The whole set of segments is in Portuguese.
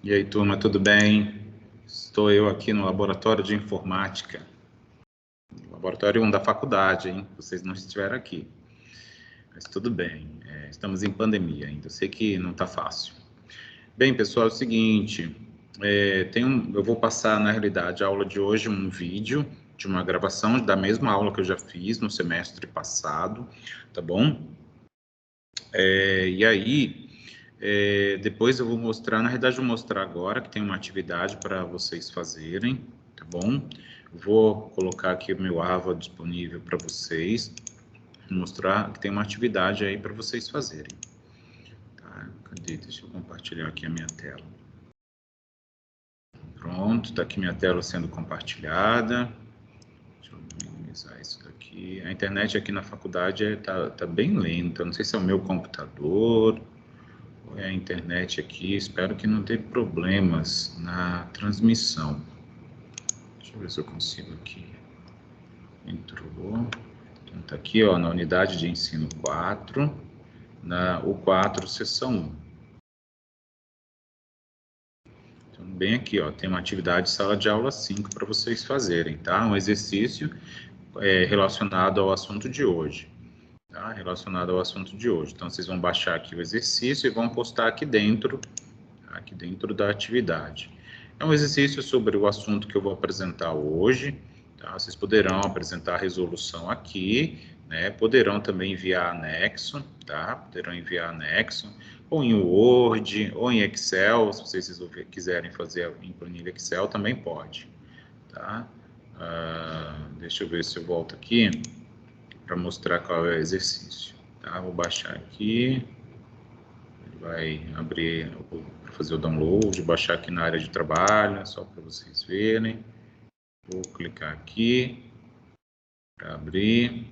E aí, turma, tudo bem? Estou eu aqui no Laboratório de Informática. Laboratório 1 da faculdade, hein? Vocês não estiveram aqui. Mas tudo bem, estamos em pandemia ainda. Eu sei que não está fácil. Bem, pessoal, é o seguinte. Eu vou passar, na realidade, a aula de hoje, um vídeo de uma gravação da mesma aula que eu já fiz no semestre passado, tá bom? E aí... depois eu vou mostrar, na verdade eu vou mostrar agora que tem uma atividade para vocês fazerem, tá bom? Vou colocar aqui o meu AVA disponível para vocês, mostrar que tem uma atividade aí para vocês fazerem. Tá? Cadê? Deixa eu compartilhar aqui a minha tela. Pronto, está aqui minha tela sendo compartilhada. Deixa eu minimizar isso daqui. A internet aqui na faculdade tá bem lenta, não sei se é o meu computador... a internet aqui, espero que não tenha problemas na transmissão. Deixa eu ver se eu consigo aqui. Entrou. Então, tá aqui, ó, na unidade de ensino 4, na U4, seção 1. Então, bem aqui, ó, tem uma atividade sala de aula 5 para vocês fazerem, tá? Um exercício relacionado ao assunto de hoje. Tá? Relacionado ao assunto de hoje. Então, vocês vão baixar aqui o exercício e vão postar aqui dentro da atividade. É um exercício sobre o assunto que eu vou apresentar hoje, tá? Vocês poderão apresentar a resolução aqui, né? Poderão também enviar anexo, tá? Poderão enviar anexo, ou em Word, ou em Excel, se vocês quiserem fazer em planilha Excel, também pode, tá? Deixa eu ver se eu volto aqui para mostrar qual é o exercício, tá? Vou baixar aqui. Vai abrir para fazer o download, baixar aqui na área de trabalho, só para vocês verem. Vou clicar aqui para abrir.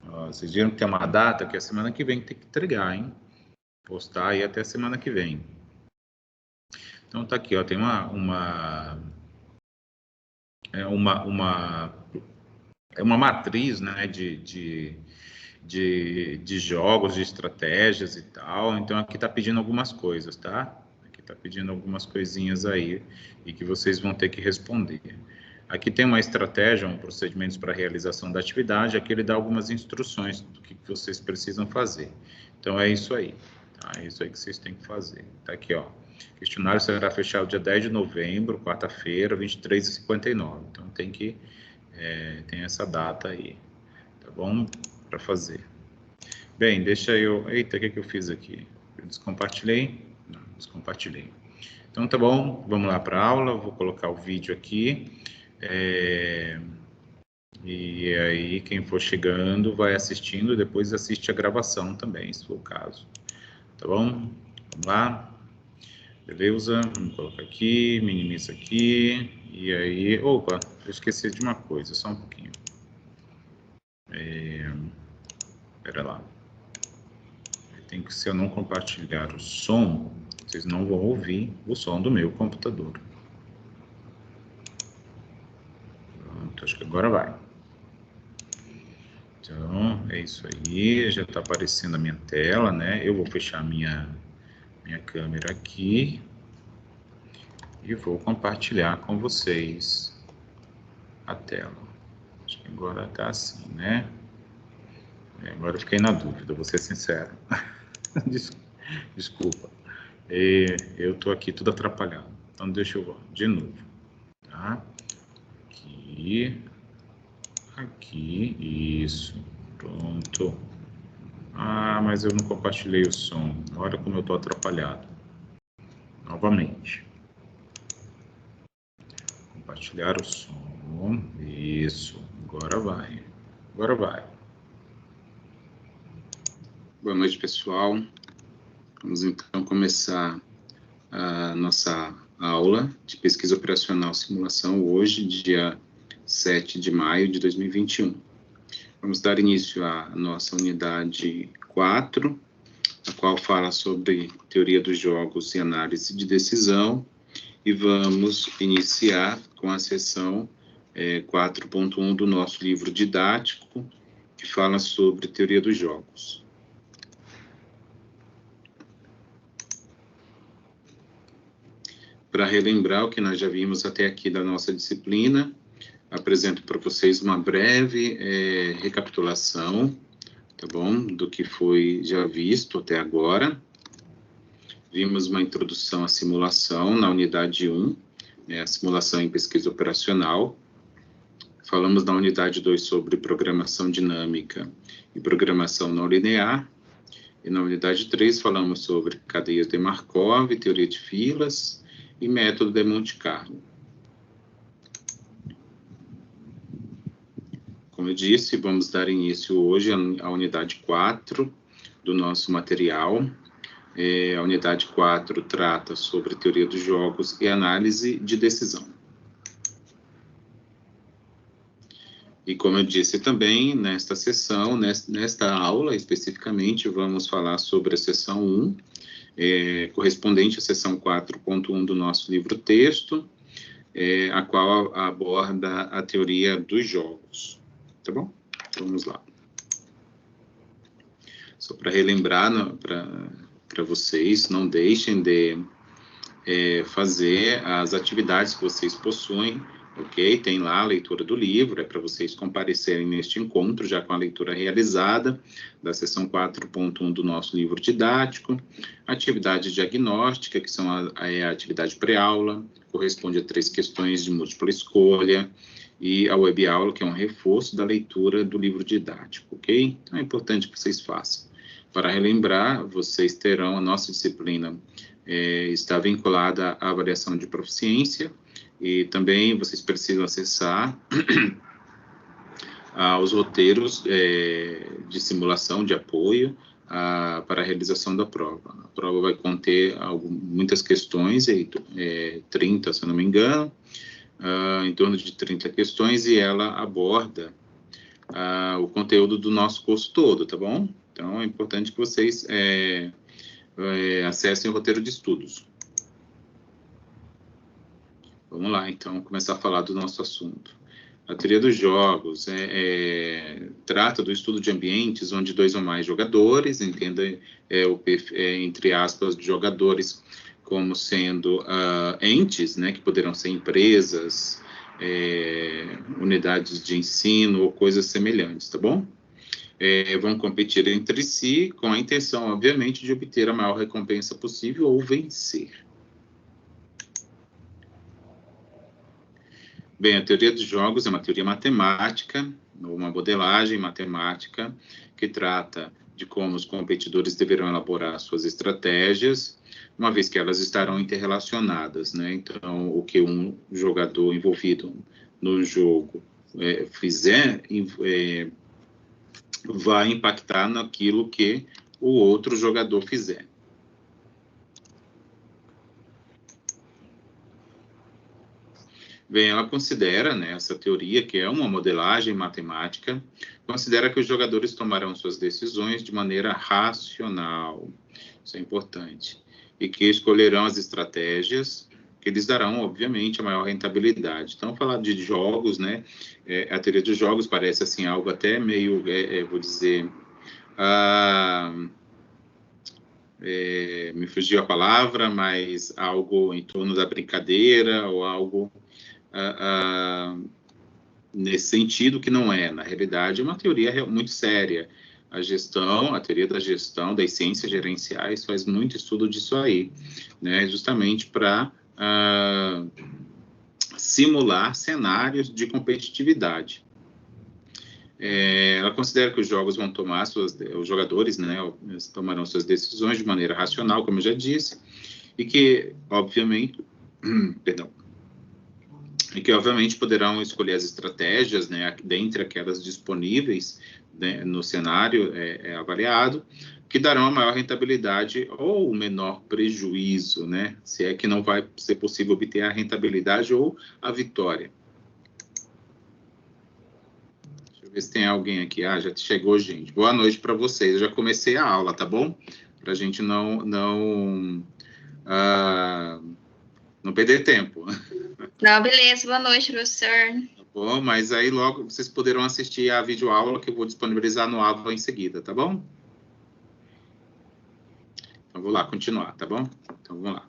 Ó, vocês viram que tem uma data que a semana que vem tem que entregar, hein? Postar aí até a semana que vem. Então tá aqui, ó, tem uma matriz, né, de jogos, de estratégias e tal. Então, aqui está pedindo algumas coisas, tá? Aqui está pedindo algumas coisinhas aí e que vocês vão ter que responder. Aqui tem uma estratégia, um procedimento para a realização da atividade. Aqui ele dá algumas instruções do que vocês precisam fazer. Então, é isso aí. Tá? É isso aí que vocês têm que fazer. Tá aqui, ó. O questionário será fechado dia 10 de novembro, quarta-feira, 23h59. Então, tem essa data aí, tá bom? Para fazer. Bem, deixa eu... Eita, o que eu fiz aqui? Eu descompartilhei? Não, descompartilhei. Então, tá bom, vamos lá para a aula. Eu vou colocar o vídeo aqui. E aí, quem for chegando, vai assistindo. Depois assiste a gravação também, se for o caso. Tá bom? Vamos lá. Beleza? Vamos colocar aqui, minimiza aqui. E aí... Opa, eu esqueci de uma coisa, só um pouquinho. Espera lá. Se eu não compartilhar o som, vocês não vão ouvir o som do meu computador. Pronto, acho que agora vai. Então, é isso aí, já está aparecendo a minha tela, né? Eu vou fechar minha câmera aqui e vou compartilhar com vocês a tela. Acho que agora está assim, né? Agora eu fiquei na dúvida, vou ser sincero. Desculpa. Eu estou aqui tudo atrapalhado. Então, deixa eu de novo, tá? Aqui, isso, pronto. Ah, mas eu não compartilhei o som. Olha como eu estou atrapalhado. Novamente. Compartilhar o som. Isso, agora vai. Agora vai. Boa noite, pessoal. Vamos então começar a nossa aula de pesquisa operacional simulação hoje, dia 7 de maio de 2021. Vamos dar início à nossa unidade 4, a qual fala sobre teoria dos jogos e análise de decisão, e vamos iniciar com a seção 4.1 do nosso livro didático, que fala sobre teoria dos jogos. Para relembrar o que nós já vimos até aqui da nossa disciplina, apresento para vocês uma breve recapitulação, tá bom? Do que foi já visto até agora. Vimos uma introdução à simulação na unidade 1, a simulação em pesquisa operacional. Falamos na unidade 2 sobre programação dinâmica e programação não linear. E na unidade 3 falamos sobre cadeias de Markov, teoria de filas e método de Monte Carlo. Como eu disse, vamos dar início hoje à unidade 4 do nosso material. A unidade 4 trata sobre teoria dos jogos e análise de decisão. E como eu disse também, nesta sessão, nesta aula especificamente, vamos falar sobre a seção 1, correspondente à seção 4.1 do nosso livro-texto, a qual aborda a teoria dos jogos. Tá bom? Vamos lá. Só para relembrar para vocês, não deixem de fazer as atividades que vocês possuem, ok? Tem lá a leitura do livro, é para vocês comparecerem neste encontro, já com a leitura realizada, da seção 4.1 do nosso livro didático. Atividade diagnóstica, que são a atividade pré-aula, corresponde a 3 questões de múltipla escolha, e a web-aula, que é um reforço da leitura do livro didático, ok? Então, é importante que vocês façam. Para relembrar, vocês terão a nossa disciplina está vinculada à avaliação de proficiência, e também vocês precisam acessar os roteiros de simulação de apoio para a realização da prova. A prova vai conter muitas questões, 30, se eu não me engano, em torno de 30 questões, e ela aborda o conteúdo do nosso curso todo, tá bom? Então, é importante que vocês acessem o roteiro de estudos. Vamos lá, então, começar a falar do nosso assunto. A teoria dos jogos trata do estudo de ambientes onde 2 ou mais jogadores, entenda, entre aspas, jogadores como sendo entes, né, que poderão ser empresas, unidades de ensino ou coisas semelhantes, tá bom? Vão competir entre si com a intenção, obviamente, de obter a maior recompensa possível ou vencer. Bem, a teoria dos jogos é uma teoria matemática, ou uma modelagem matemática, que trata de como os competidores deverão elaborar suas estratégias, uma vez que elas estarão interrelacionadas, né? Então, o que um jogador envolvido no jogo fizer vai impactar naquilo que o outro jogador fizer. Bem, ela considera, né, essa teoria, que é uma modelagem matemática, considera que os jogadores tomarão suas decisões de maneira racional, isso é importante, e que escolherão as estratégias que lhes darão, obviamente, a maior rentabilidade. Então, falar de jogos, né, a teoria dos jogos parece, assim, algo até meio, vou dizer, me fugiu a palavra, mas algo em torno da brincadeira, ou algo nesse sentido, que não é, na realidade, é uma teoria muito séria. A teoria da gestão, das ciências gerenciais, faz muito estudo disso aí, né, justamente para simular cenários de competitividade. Ela considera que os jogos vão tomar os jogadores, né, tomarão suas decisões de maneira racional, como eu já disse, e que, obviamente, poderão escolher as estratégias, né, dentre aquelas disponíveis, né, no cenário avaliado, que darão a maior rentabilidade ou o menor prejuízo, né, se é que não vai ser possível obter a rentabilidade ou a vitória. Deixa eu ver se tem alguém aqui. Já chegou, gente. Boa noite para vocês. Eu já comecei a aula, tá bom? Para a gente não perder tempo. Não, beleza. Boa noite, professor. Tá bom, mas aí logo vocês poderão assistir a videoaula que eu vou disponibilizar no Ava em seguida, tá bom? Então, vou lá continuar, tá bom? Então, vamos lá.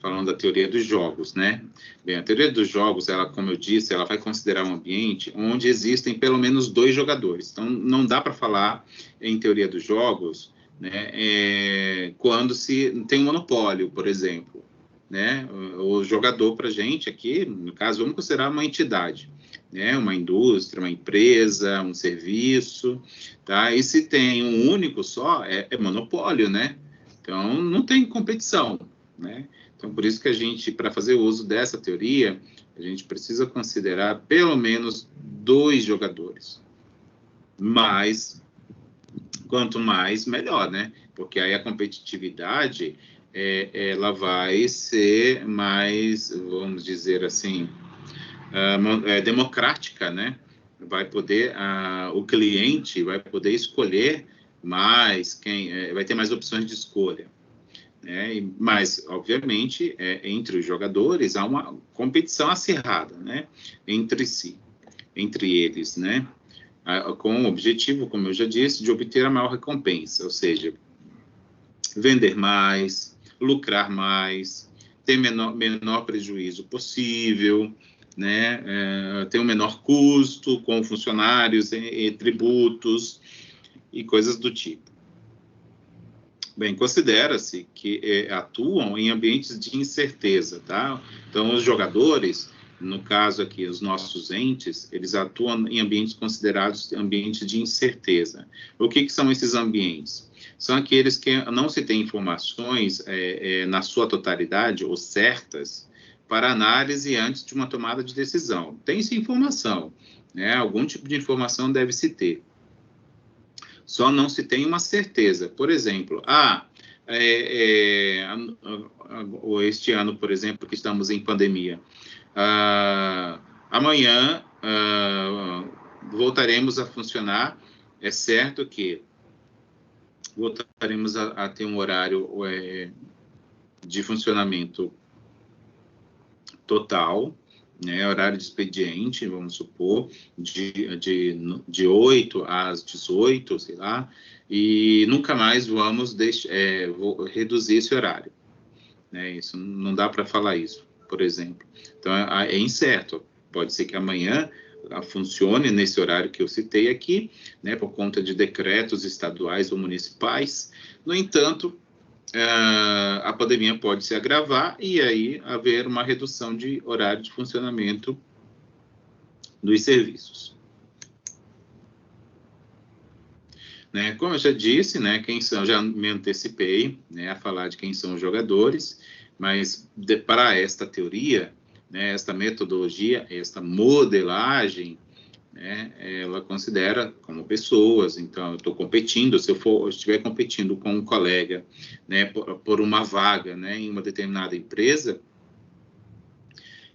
falando da teoria dos jogos, né? Bem, a teoria dos jogos, ela, como eu disse, ela vai considerar um ambiente onde existem pelo menos 2 jogadores. Então, não dá para falar em teoria dos jogos, né, quando se tem um monopólio, por exemplo, né? O jogador, para a gente aqui, no caso, vamos considerar uma entidade, né? Uma indústria, uma empresa, um serviço, tá? E se tem um único só, é monopólio, né? Então, não tem competição, né? Então, por isso que a gente, para fazer uso dessa teoria, a gente precisa considerar pelo menos 2 jogadores. Mas, quanto mais, melhor, né? Porque aí a competitividade, ela vai ser mais, vamos dizer assim, democrática, né? Vai poder, o cliente vai poder escolher mais, vai ter mais opções de escolha. Mas, obviamente, entre os jogadores há uma competição acirrada, né, entre eles, né, com o objetivo, como eu já disse, de obter a maior recompensa, ou seja, vender mais, lucrar mais, ter menor prejuízo possível, né, ter um menor custo com funcionários e tributos e coisas do tipo. Bem, considera-se que atuam em ambientes de incerteza, tá? Então, os jogadores, no caso aqui, os nossos entes, eles atuam em ambientes considerados ambientes de incerteza. O que são esses ambientes? São aqueles que não se tem informações na sua totalidade ou certas para análise antes de uma tomada de decisão. Tem-se informação, né? Algum tipo de informação deve-se ter. Só não se tem uma certeza. Por exemplo, este ano, por exemplo, que estamos em pandemia, amanhã voltaremos a funcionar. É certo que voltaremos a ter um horário de funcionamento total, né, horário de expediente, vamos supor, de 8 às 18, sei lá, e nunca mais vamos reduzir esse horário. Né, isso não dá para falar isso, por exemplo. Então, é incerto. Pode ser que amanhã funcione nesse horário que eu citei aqui, né, por conta de decretos estaduais ou municipais. No entanto, a pandemia pode se agravar e aí haver uma redução de horário de funcionamento dos serviços. Né, como eu já disse, né, já me antecipei, né, a falar de quem são os jogadores, mas para esta teoria, né, esta metodologia, esta modelagem, né, ela considera como pessoas. Então, eu estou competindo, se eu estiver competindo com um colega, né, por uma vaga, né, em uma determinada empresa,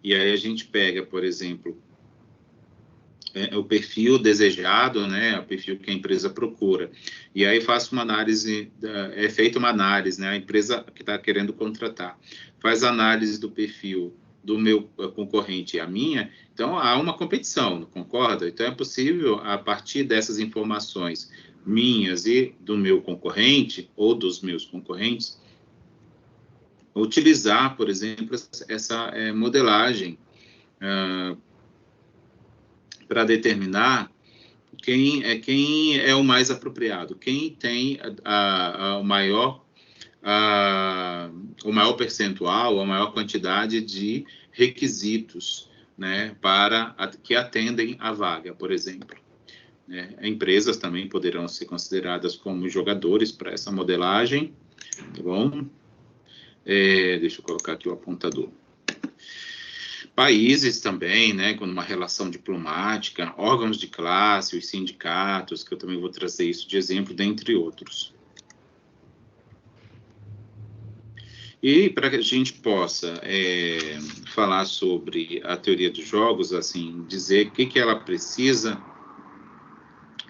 e aí a gente pega, por exemplo, o perfil desejado, né, o perfil que a empresa procura, e aí faço uma análise, é feita uma análise, né, a empresa que está querendo contratar, faz análise do perfil do meu concorrente e a minha, então há uma competição, não concorda? Então é possível, a partir dessas informações minhas e do meu concorrente, ou dos meus concorrentes, utilizar, por exemplo, essa modelagem para determinar quem é o mais apropriado, quem tem o maior percentual, a maior quantidade de requisitos, né, que atendem à vaga, por exemplo. Né? Empresas também poderão ser consideradas como jogadores para essa modelagem, tá bom? Deixa eu colocar aqui o apontador. Países também, né, com uma relação diplomática, órgãos de classe, os sindicatos, que eu também vou trazer isso de exemplo, dentre outros. E para que a gente possa falar sobre a teoria dos jogos, assim, dizer o que ela precisa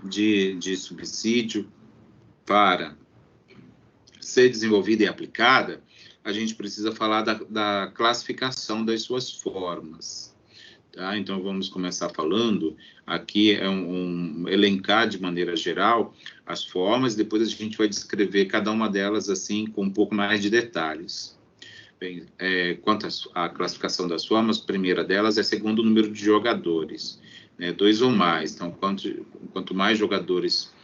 de subsídio para ser desenvolvida e aplicada, a gente precisa falar da classificação das suas formas. Tá? Então, vamos começar falando, aqui elencar de maneira geral as formas, depois a gente vai descrever cada uma delas assim com um pouco mais de detalhes. Bem, quanto à classificação das formas, a primeira delas é segundo o número de jogadores, né, 2 ou mais. Então, quanto mais jogadores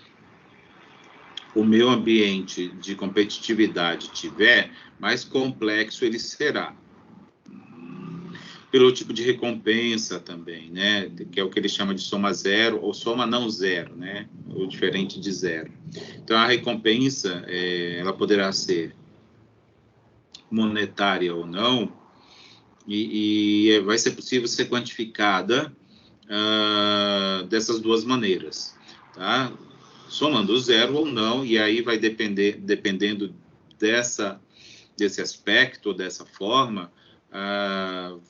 o meu ambiente de competitividade tiver, mais complexo ele será. Pelo tipo de recompensa também, né, que é o que ele chama de soma zero ou soma não zero, né, ou diferente de zero. Então, a recompensa, ela poderá ser monetária ou não, e vai ser possível ser quantificada dessas duas maneiras, tá? Somando zero ou não, e aí vai dependendo desse aspecto, dessa forma,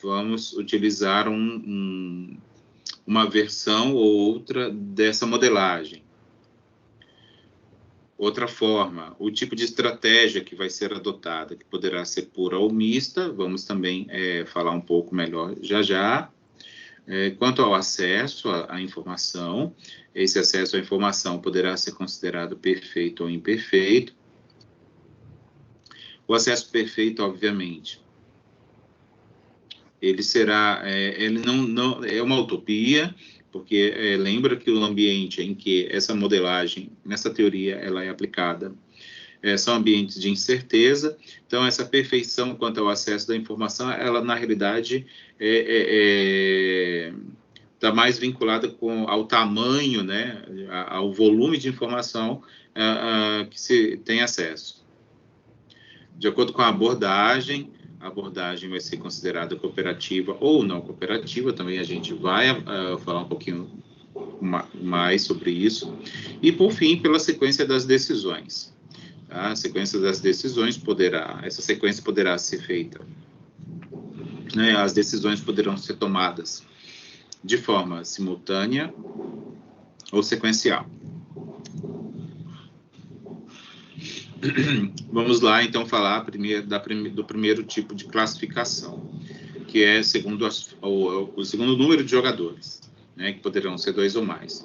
vamos utilizar uma versão ou outra dessa modelagem. Outra forma, o tipo de estratégia que vai ser adotada, que poderá ser pura ou mista, vamos também falar um pouco melhor já. Quanto ao acesso à informação, esse acesso à informação poderá ser considerado perfeito ou imperfeito. O acesso perfeito, obviamente, ele será, ele não é uma utopia, porque lembra que o ambiente em que essa modelagem, nessa teoria, ela é aplicada, são ambientes de incerteza. Então, essa perfeição quanto ao acesso da informação, ela, na realidade, está mais vinculada ao tamanho, né, ao volume de informação que se tem acesso. De acordo com a abordagem vai ser considerada cooperativa ou não cooperativa, também a gente vai falar um pouquinho mais sobre isso. E, por fim, pela sequência das decisões. Tá? A sequência das decisões essa sequência poderá ser feita, né, as decisões poderão ser tomadas de forma simultânea ou sequencial. Vamos lá, então, falar do primeiro tipo de classificação, que é segundo o segundo número de jogadores, né, que poderão ser 2 ou mais.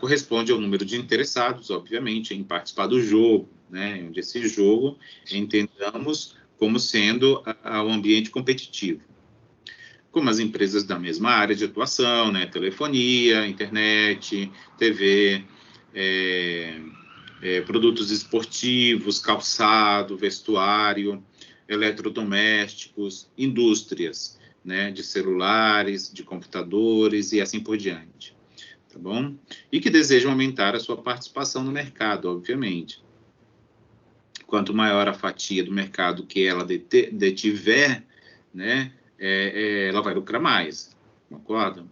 Corresponde ao número de interessados, obviamente, em participar do jogo, né, onde esse jogo entendamos como sendo o ambiente competitivo. Como as empresas da mesma área de atuação, né, telefonia, internet, TV, produtos esportivos, calçado, vestuário, eletrodomésticos, indústrias, né, de celulares, de computadores e assim por diante, tá bom? E que desejam aumentar a sua participação no mercado, obviamente. Quanto maior a fatia do mercado que ela detiver, né, ela vai lucrar mais, concorda?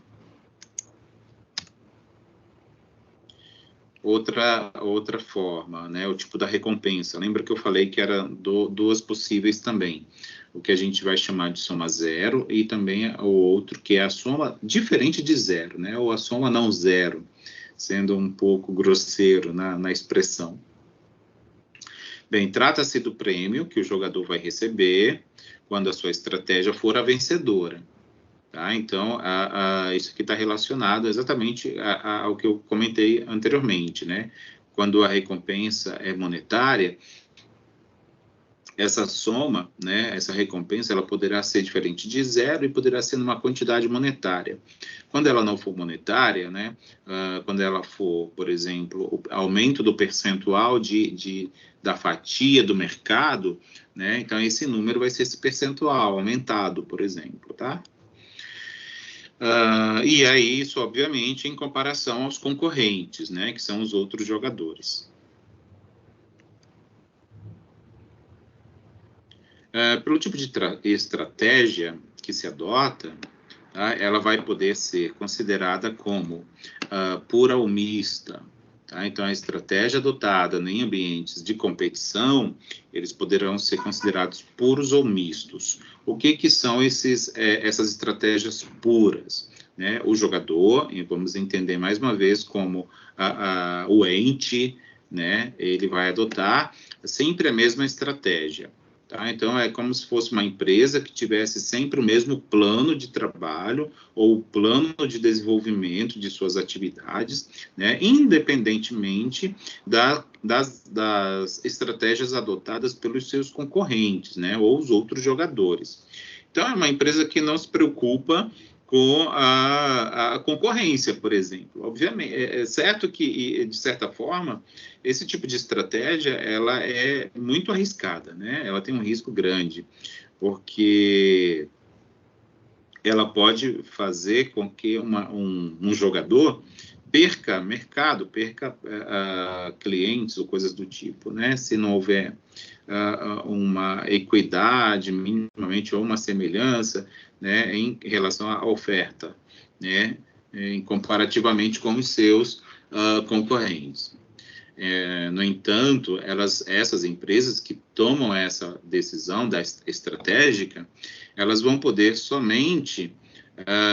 Outra forma, né, o tipo da recompensa. Lembra que eu falei que eram duas possíveis também. O que a gente vai chamar de soma zero e também o outro que é a soma diferente de zero, né, ou a soma não zero, sendo um pouco grosseiro na expressão. Bem, trata-se do prêmio que o jogador vai receber quando a sua estratégia for a vencedora. Tá? Então, isso aqui está relacionado exatamente ao que eu comentei anteriormente, né? Quando a recompensa é monetária, essa soma, né, essa recompensa, ela poderá ser diferente de zero e poderá ser numa quantidade monetária. Quando ela não for monetária, né, quando ela for, por exemplo, o aumento do percentual da fatia do mercado, né, então esse número vai ser esse percentual aumentado, por exemplo, tá? E aí, isso, obviamente, em comparação aos concorrentes, né, que são os outros jogadores. Pelo tipo de estratégia que se adota, tá, ela vai poder ser considerada como pura ou mista. Tá? Então, a estratégia adotada em ambientes de competição, eles poderão ser considerados puros ou mistos. O que são essas estratégias puras? Né? O jogador, e vamos entender mais uma vez como o ente, né? Ele vai adotar sempre a mesma estratégia. Tá? Então, é como se fosse uma empresa que tivesse sempre o mesmo plano de trabalho ou plano de desenvolvimento de suas atividades, né, independentemente das estratégias adotadas pelos seus concorrentes, né, ou os outros jogadores. Então, é uma empresa que não se preocupa com a concorrência, por exemplo. Obviamente, é certo que, de certa forma, esse tipo de estratégia, ela é muito arriscada, né? Ela tem um risco grande, porque ela pode fazer com que um jogador perca mercado, perca clientes ou coisas do tipo, né? Se não houver uma equidade, minimamente, ou uma semelhança, né, em relação à oferta, né, comparativamente com os seus concorrentes. No entanto, essas empresas que tomam essa decisão estratégica, elas vão poder somente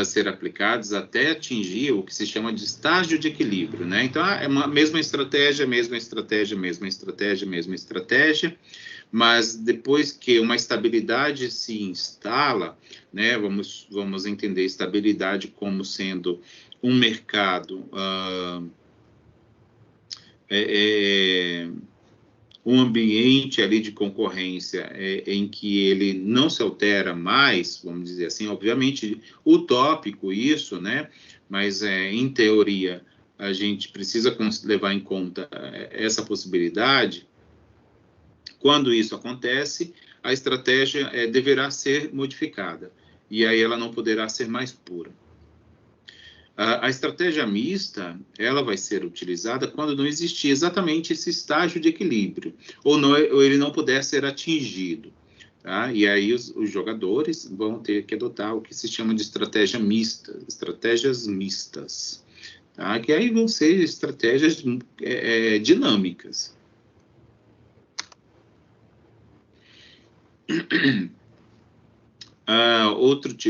ser aplicadas até atingir o que se chama de estágio de equilíbrio, né? Então, é uma mesma estratégia, mas depois que uma estabilidade se instala, né? Vamos entender estabilidade como sendo um mercado um ambiente ali de concorrência em que ele não se altera mais, vamos dizer assim, obviamente utópico isso, né? Mas em teoria a gente precisa levar em conta essa possibilidade. Quando isso acontece, a estratégia deverá ser modificada e aí ela não poderá ser mais pura. A estratégia mista, ela vai ser utilizada quando não existir exatamente esse estágio de equilíbrio, ou ele não puder ser atingido. Tá? E aí os jogadores vão ter que adotar o que se chama de estratégias mistas. Tá? Que aí vão ser estratégias dinâmicas.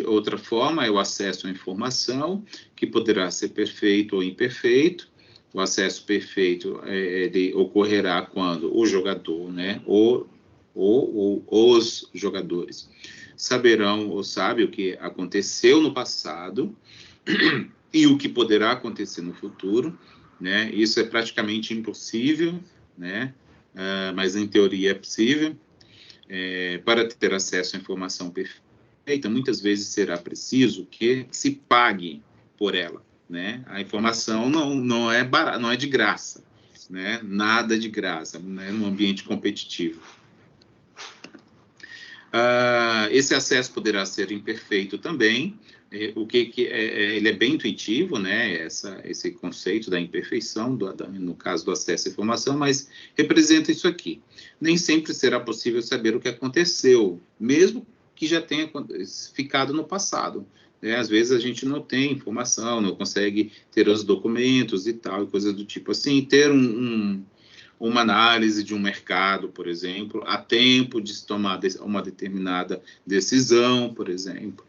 Outra forma é o acesso à informação, que poderá ser perfeito ou imperfeito. O acesso perfeito ocorrerá quando o jogador, né, ou os jogadores saberão ou sabem o que aconteceu no passado e o que poderá acontecer no futuro, né? Isso é praticamente impossível, né? Mas em teoria é possível. Para ter acesso à informação perfeita, muitas vezes será preciso que se pague por ela, né? A informação não é barata, não é de graça, né? Nada de graça, né? No ambiente competitivo. Esse acesso poderá ser imperfeito também. Ele é bem intuitivo, né? Esse conceito da imperfeição, no caso do acesso à informação, mas representa isso aqui. Nem sempre será possível saber o que aconteceu, mesmo que já tenha ficado no passado. Né? Às vezes a gente não tem informação, não consegue ter os documentos e tal, e coisas do tipo assim, ter uma análise de um mercado, por exemplo, a tempo de se tomar uma determinada decisão, por exemplo,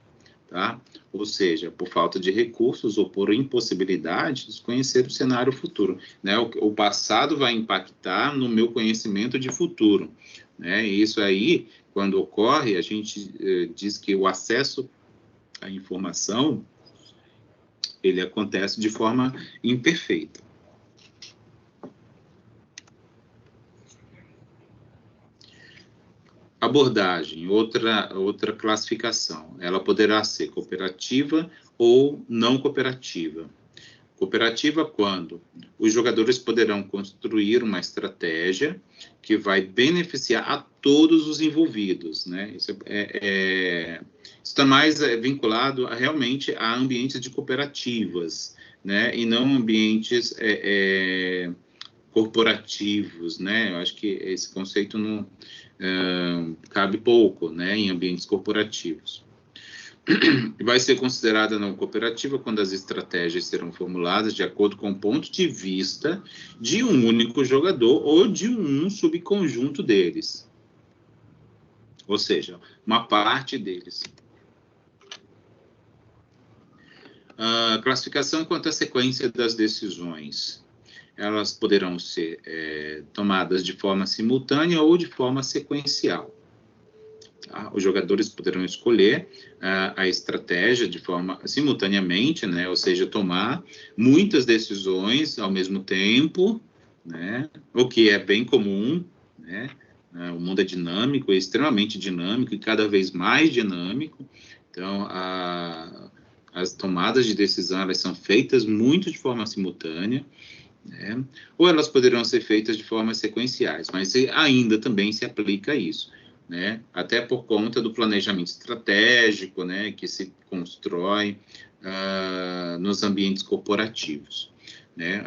tá? Ou seja, por falta de recursos ou por impossibilidade de desconhecer o cenário futuro, né? O passado vai impactar no meu conhecimento de futuro, né? E isso aí, quando ocorre, a gente diz que o acesso à informação, ele acontece de forma imperfeita. Abordagem, outra classificação. Ela poderá ser cooperativa ou não cooperativa. Cooperativa quando os jogadores poderão construir uma estratégia que vai beneficiar a todos os envolvidos, né? Isso está mais vinculado realmente a ambientes de cooperativas, né? E não ambientes corporativos, né? Eu acho que esse conceito não cabe pouco, né, em ambientes corporativos. Vai ser considerada não cooperativa quando as estratégias serão formuladas de acordo com o ponto de vista de um único jogador ou de um subconjunto deles. Ou seja, uma parte deles. Classificação quanto à sequência das decisões. Elas poderão ser tomadas de forma simultânea ou de forma sequencial. Tá? Os jogadores poderão escolher a estratégia de forma simultaneamente, né? Ou seja, tomar muitas decisões ao mesmo tempo, né? O que é bem comum, né? O mundo é dinâmico, é extremamente dinâmico e cada vez mais dinâmico. Então, as tomadas de decisão elas são feitas muito de forma simultânea, né? Ou elas poderão ser feitas de formas sequenciais, mas ainda também se aplica isso, né? Até por conta do planejamento estratégico, né, que se constrói nos ambientes corporativos, né?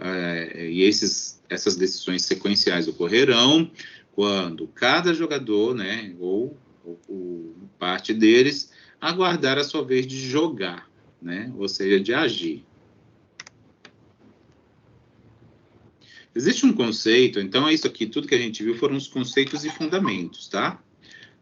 E essas decisões sequenciais ocorrerão quando cada jogador, né, ou parte deles, aguardar a sua vez de jogar, né? Ou seja, de agir. Existe um conceito, então é isso aqui, tudo que a gente viu foram os conceitos e fundamentos, tá?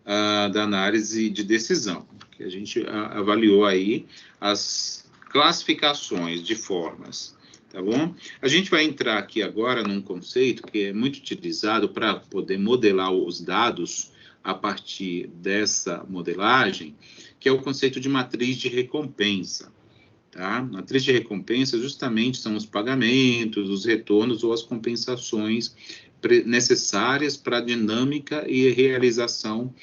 Da análise de decisão, que a gente avaliou aí as classificações de formas, tá bom? A gente vai entrar aqui agora num conceito que é muito utilizado para poder modelar os dados a partir dessa modelagem, que é o conceito de matriz de recompensa. Tá? Matriz de recompensa justamente são os pagamentos, os retornos ou as compensações necessárias para a dinâmica e realização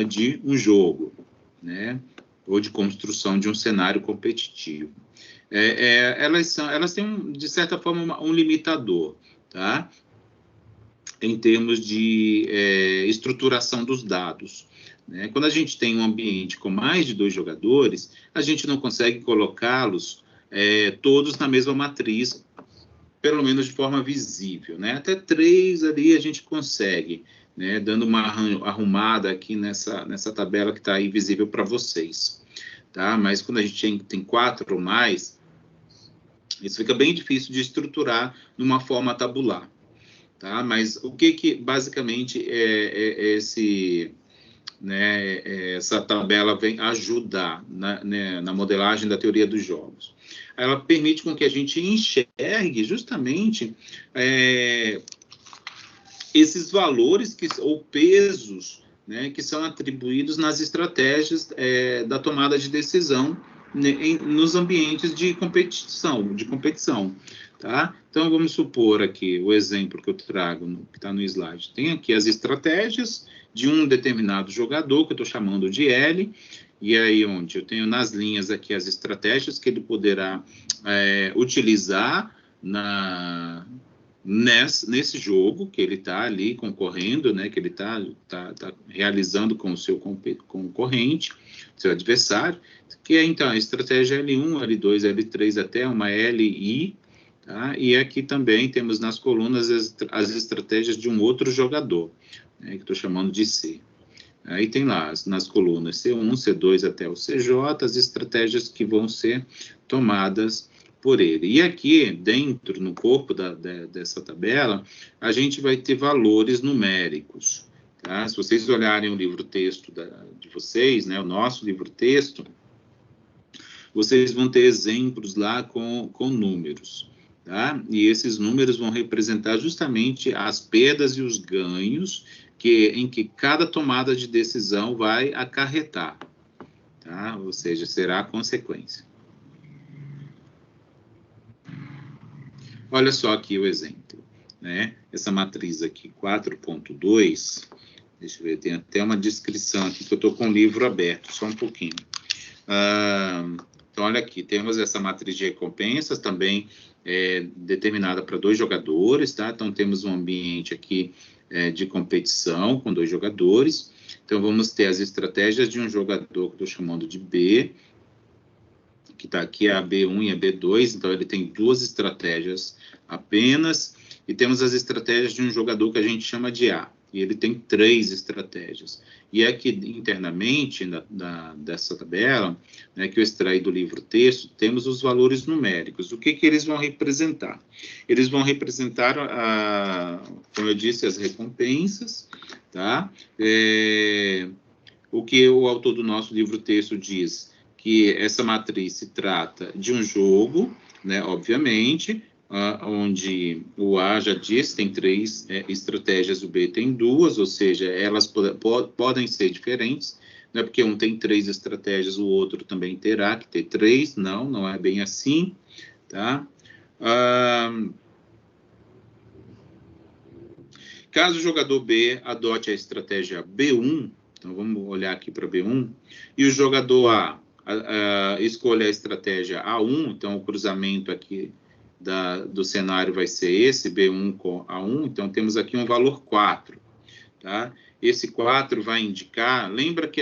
de um jogo, né? Ou de construção de um cenário competitivo. Elas têm, de certa forma, um limitador, tá? Em termos de estruturação dos dados. Né? Quando a gente tem um ambiente com mais de 2 jogadores, a gente não consegue colocá-los todos na mesma matriz, pelo menos de forma visível. Né? Até 3 ali a gente consegue, né? Dando uma arrumada aqui nessa tabela que está aí visível para vocês. Tá? Mas quando a gente tem 4 ou mais, isso fica bem difícil de estruturar numa forma tabular. Tá? Mas o que basicamente essa tabela vem ajudar na modelagem da teoria dos jogos? Ela permite com que a gente enxergue justamente esses valores ou pesos, né, que são atribuídos nas estratégias da tomada de decisão nos ambientes de competição. Tá? Então, vamos supor aqui o exemplo que eu trago, que está no slide. Tem aqui as estratégias de um determinado jogador, que eu estou chamando de L, e aí onde eu tenho nas linhas aqui as estratégias que ele poderá utilizar nesse jogo que ele está ali concorrendo, né, que ele está realizando com o seu concorrente, seu adversário, que é, então, a estratégia L1, L2, L3 até uma LI. Tá? E aqui também temos nas colunas as estratégias de um outro jogador, né, que estou chamando de C. Aí tem lá nas colunas C1, C2 até o CJ, as estratégias que vão ser tomadas por ele. E aqui, dentro, no corpo dessa tabela, a gente vai ter valores numéricos. Tá? Se vocês olharem o livro-texto de vocês, né, o nosso livro-texto, vocês vão ter exemplos lá com números. Tá? E esses números vão representar justamente as perdas e os ganhos em que cada tomada de decisão vai acarretar. Tá? Ou seja, será a consequência. Olha só aqui o exemplo. Né? Essa matriz aqui, 4.2, deixa eu ver, tem até uma descrição aqui, que eu estou com o livro aberto, só um pouquinho. Então, olha aqui, temos essa matriz de recompensas também determinada para 2 jogadores, tá? Então, temos um ambiente aqui de competição com 2 jogadores. Então, vamos ter as estratégias de um jogador que eu estou chamando de B, que está aqui a B1 e a B2, então ele tem 2 estratégias apenas, e temos as estratégias de um jogador que a gente chama de A, e ele tem 3 estratégias. E aqui internamente, dessa tabela, né, que eu extraí do livro-texto, temos os valores numéricos. O que eles vão representar? Eles vão representar, como eu disse, as recompensas, tá? O que o autor do nosso livro-texto diz, que essa matriz se trata de um jogo, né, obviamente, onde o A já disse, tem 3 estratégias, o B tem 2, ou seja, elas podem ser diferentes, não é porque um tem 3 estratégias, o outro também terá que ter 3, não é bem assim, tá? Caso o jogador B adote a estratégia B1, então vamos olhar aqui para B1, e o jogador A escolha a estratégia A1, então o cruzamento aqui do cenário vai ser esse, B1 com A1, então temos aqui um valor 4, tá? Esse 4 vai indicar, lembra que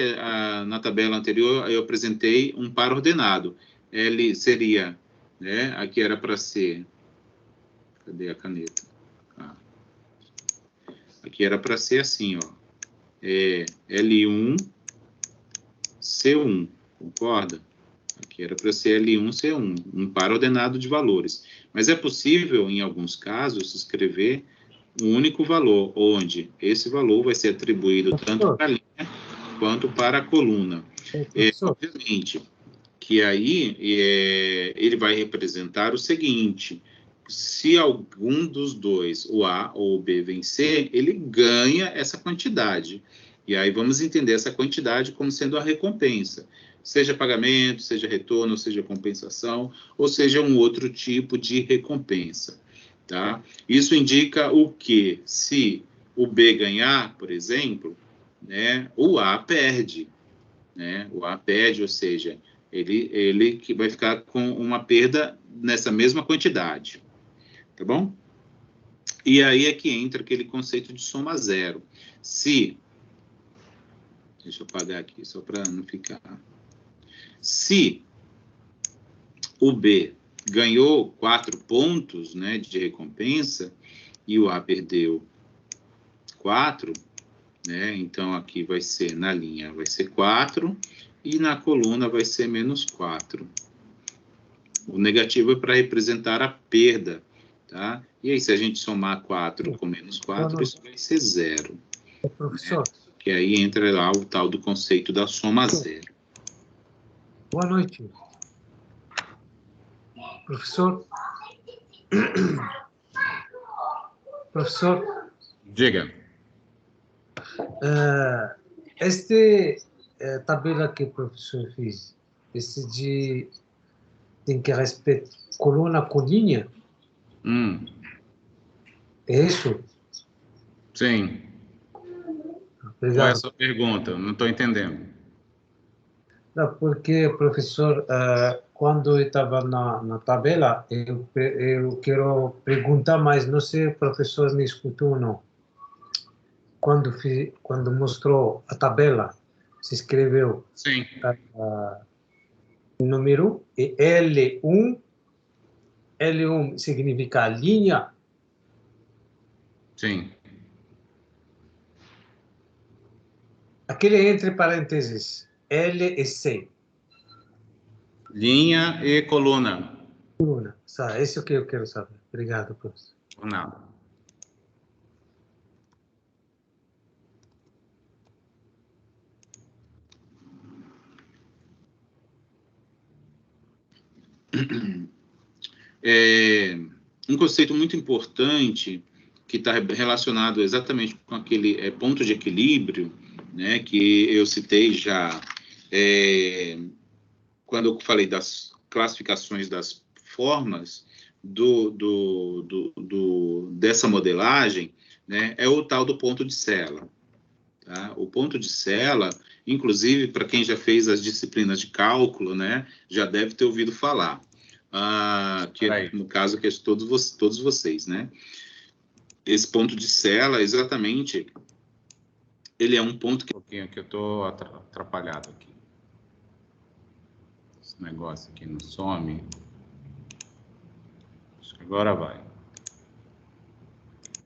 na tabela anterior eu apresentei um par ordenado, L seria, né, aqui era para ser, cadê a caneta? Aqui era para ser assim, ó, L1, C1, concorda? Aqui era para ser L1, C1, um par ordenado de valores. Mas é possível, em alguns casos, escrever um único valor, onde esse valor vai ser atribuído tanto para a linha quanto para a coluna. Obviamente que aí ele vai representar o seguinte: se algum dos dois, o A ou o B, vencer, ele ganha essa quantidade. E aí vamos entender essa quantidade como sendo a recompensa. Seja pagamento, seja retorno, seja compensação, ou seja um outro tipo de recompensa. Tá? Isso indica o que? Se o B ganhar, por exemplo, né, o A perde. Né? O A perde, ou seja, ele que vai ficar com uma perda nessa mesma quantidade. Tá bom? E aí é que entra aquele conceito de soma zero. Se, deixa eu apagar aqui, só para não ficar. Se o B ganhou 4 pontos, né, de recompensa, e o A perdeu 4, né, então aqui vai ser, na linha, vai ser 4, e na coluna vai ser menos 4. O negativo é para representar a perda, tá? E aí, se a gente somar 4 com menos 4, isso vai ser 0. Professor. Né? Que aí entra lá o tal do conceito da soma zero. Boa noite. Professor. Professor. Diga. Tabela que o professor fez, tem que respeitar coluna com linha? É isso? Sim. Obrigado. Qual é a sua pergunta? Não estou entendendo. Não, porque, professor, quando eu estava na tabela, eu quero perguntar, mas não sei se o professor me escutou ou não. Quando mostrou a tabela, se escreveu Sim. Número e L1. L1 significa linha. Sim. Aquele entre parênteses, L e C. Linha e coluna. Coluna. Isso que eu quero saber. Obrigado, professor. Por nada. Um conceito muito importante que está relacionado exatamente com aquele ponto de equilíbrio, né, que eu citei já quando eu falei das classificações das formas dessa modelagem, né, é o tal do ponto de Sella. Tá? O ponto de Sella, inclusive, para quem já fez as disciplinas de cálculo, né, já deve ter ouvido falar. Que no caso que é todos vocês, né? Esse ponto de Sella, exatamente, ele é um ponto que... Um pouquinho que eu estou atrapalhado aqui. Esse negócio aqui não some. Acho que agora vai.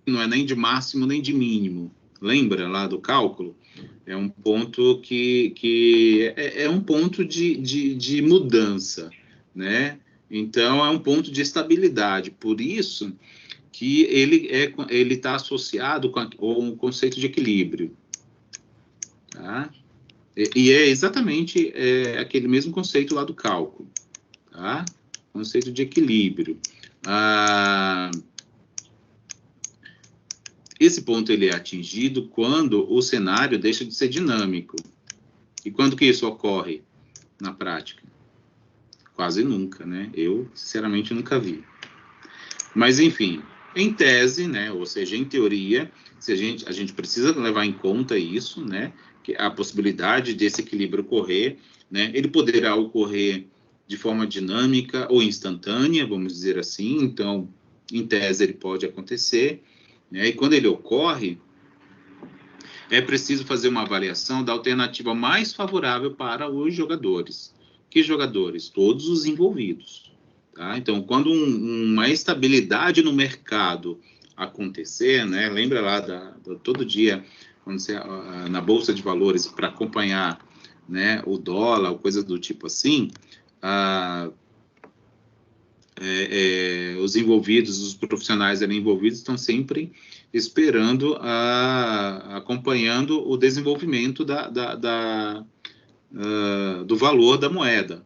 Não é nem de máximo nem de mínimo. Lembra lá do cálculo? É um ponto que é um ponto de mudança, né? Então, é um ponto de estabilidade. Por isso que ele está associado com o conceito de equilíbrio. Tá? E é exatamente aquele mesmo conceito lá do cálculo. Tá? Conceito de equilíbrio. esse ponto ele é atingido quando o cenário deixa de ser dinâmico. E quando que isso ocorre na prática? Quase nunca, né? Eu, sinceramente, nunca vi. Mas, enfim, em tese, né? Ou seja, em teoria, a gente precisa levar em conta isso, né? Que a possibilidade desse equilíbrio ocorrer, né? Ele poderá ocorrer de forma dinâmica ou instantânea, vamos dizer assim. Então, em tese, ele pode acontecer, né? E quando ele ocorre, é preciso fazer uma avaliação da alternativa mais favorável para os jogadores. Que jogadores? Todos os envolvidos. Tá? Então, quando uma estabilidade no mercado acontecer, né? Lembra lá todo dia, quando você, na Bolsa de Valores, para acompanhar, né, o dólar, coisa do tipo assim, os envolvidos, os profissionais ali envolvidos estão sempre esperando, acompanhando o desenvolvimento do valor da moeda,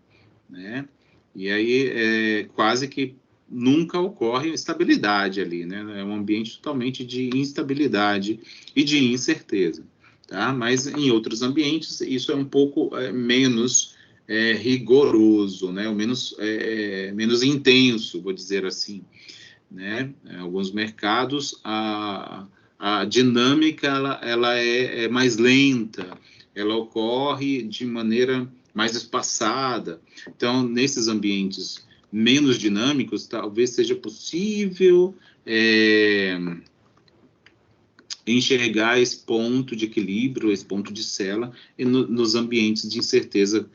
né? E aí quase que nunca ocorre estabilidade ali, né? É um ambiente totalmente de instabilidade e de incerteza, tá? Mas em outros ambientes isso é um pouco menos rigoroso, né? Ou menos intenso, vou dizer assim, né? Em alguns mercados a dinâmica ela é mais lenta, ela ocorre de maneira mais espaçada. Então, nesses ambientes menos dinâmicos, talvez seja possível enxergar esse ponto de equilíbrio, esse ponto de cela, nos ambientes de incerteza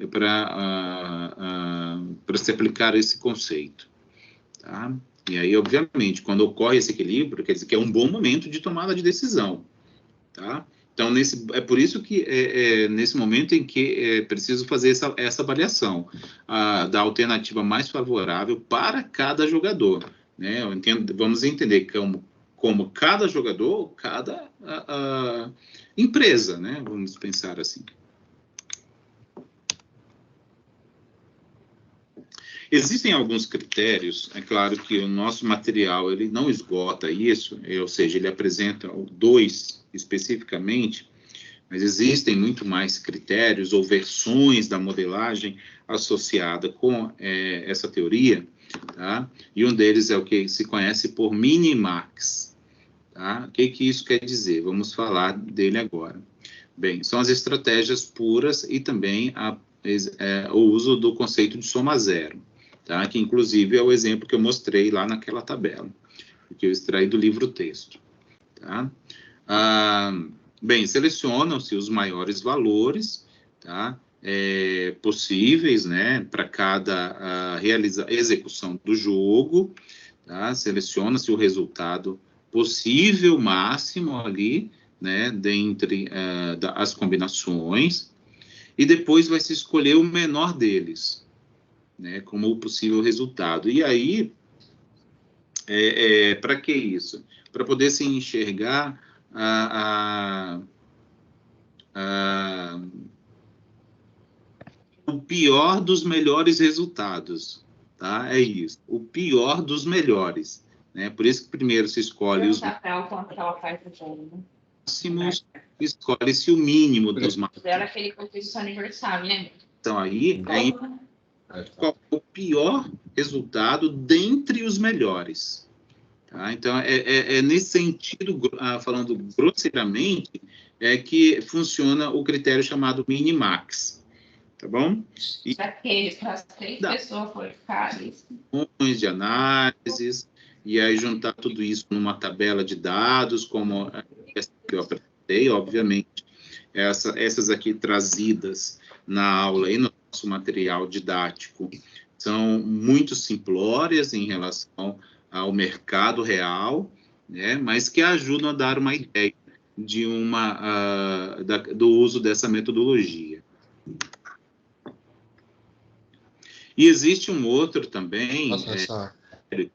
para se aplicar esse conceito. Tá? E aí, obviamente, quando ocorre esse equilíbrio, quer dizer que é um bom momento de tomada de decisão. Tá? Então, é por isso que nesse momento em que é preciso fazer essa avaliação da alternativa mais favorável para cada jogador. Né? Vamos entender como cada jogador, cada empresa, né? Vamos pensar assim. Existem alguns critérios, é claro que o nosso material ele não esgota isso, ou seja, ele apresenta 2 especificamente, mas existem muito mais critérios ou versões da modelagem associada com essa teoria, tá? E um deles é o que se conhece por Minimax. Tá? O que isso quer dizer? Vamos falar dele agora. Bem, são as estratégias puras e também o uso do conceito de soma zero. Tá? Que inclusive é o exemplo que eu mostrei lá naquela tabela, que eu extraí do livro texto. Tá? Bem, selecionam-se os maiores valores, tá? Possíveis, né, para cada execução do jogo, tá? Seleciona-se o resultado possível máximo ali, né, dentre as combinações, e depois vai se escolher o menor deles, né, como o possível resultado. E aí, para que isso? Para poder se enxergar o pior dos melhores resultados, tá? É isso, o pior dos melhores, né? Por isso que primeiro se escolhe os máximos, escolhe-se o mínimo dos máximos. Era aquele que eu fiz seu aniversário, né? Então aí qual é o pior resultado dentre os melhores. Tá? Então, nesse sentido, falando grosseiramente, que funciona o critério chamado Minimax. Tá bom? E para as 3 pessoas for ficar isso. De análises, e aí juntar tudo isso numa tabela de dados, como essa que eu apresentei, obviamente, essas aqui trazidas na aula e no nosso material didático são muito simplórias em relação ao mercado real, né, mas que ajudam a dar uma ideia de do uso dessa metodologia. E existe um outro também, que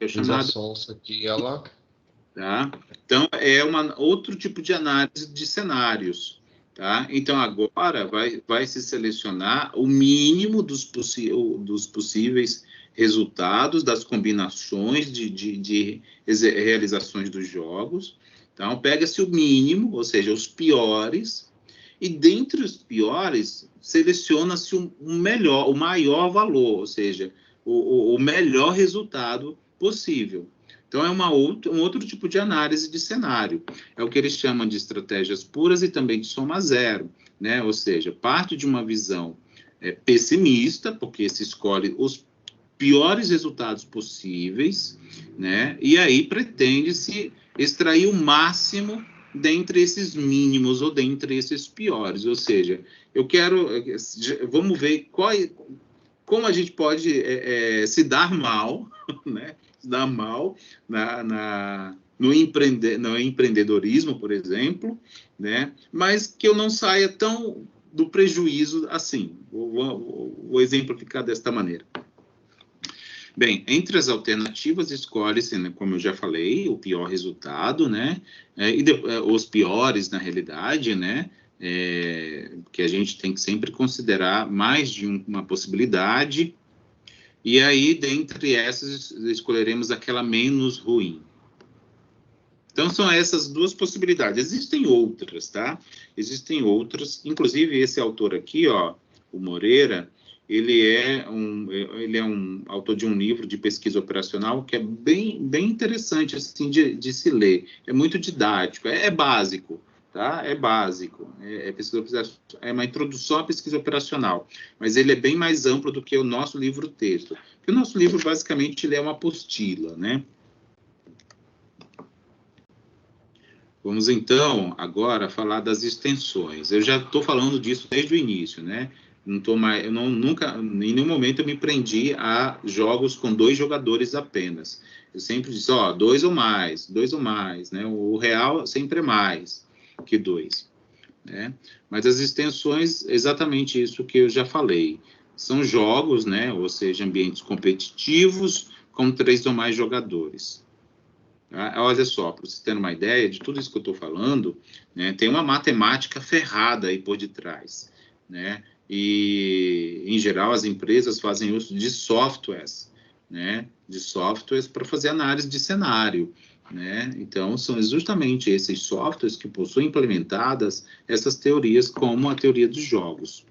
é chamado... aqui, ela... Tá? Então, outro tipo de análise de cenários. Tá? Então, agora vai se selecionar o mínimo dos possíveis resultados das combinações de realizações dos jogos. Então, pega-se o mínimo, ou seja, os piores, e dentre os piores, seleciona-se o maior valor, ou seja, o melhor resultado possível. Então, é um outro tipo de análise de cenário. É o que eles chamam de estratégias puras e também de soma zero, né? Ou seja, parte de uma visão pessimista, porque se escolhe os piores resultados possíveis, né? E aí pretende-se extrair o máximo dentre esses mínimos ou dentre esses piores. Ou seja, vamos ver como a gente pode se dar mal, né? Se dar mal no empreendedorismo, por exemplo, né? Mas que eu não saia tão do prejuízo assim. Vou exemplificar desta maneira. Bem, entre as alternativas, escolhe-se, né, como eu já falei, o pior resultado, né? Os piores, na realidade, né? Que a gente tem que sempre considerar mais de uma possibilidade. E aí, dentre essas, escolheremos aquela menos ruim. Então, são essas duas possibilidades. Existem outras, tá? Existem outras. Inclusive, esse autor aqui, ó, o Moreira, ele é um autor de um livro de pesquisa operacional que é bem interessante, assim, de se ler. É muito didático, é básico, tá? É básico. É uma introdução à pesquisa operacional, mas ele é bem mais amplo do que o nosso livro-texto. Porque o nosso livro, basicamente, ele é uma apostila, né? Vamos, então, agora falar das extensões. Eu já estou falando disso desde o início, né? Nunca, em nenhum momento eu me prendi a jogos com 2 jogadores apenas. Eu sempre disse, ó, 2 ou mais, né? O real sempre é mais que 2, né? Mas as extensões, exatamente isso que eu já falei. São jogos, né? Ou seja, ambientes competitivos com 3 ou mais jogadores. Olha só, para vocês terem uma ideia de tudo isso que eu estou falando, né, tem uma matemática ferrada aí por detrás, né? E, em geral, as empresas fazem uso de softwares, né? De softwares para fazer análise de cenário, né? Então, são justamente esses softwares que possuem implementadas essas teorias, como a teoria dos jogos,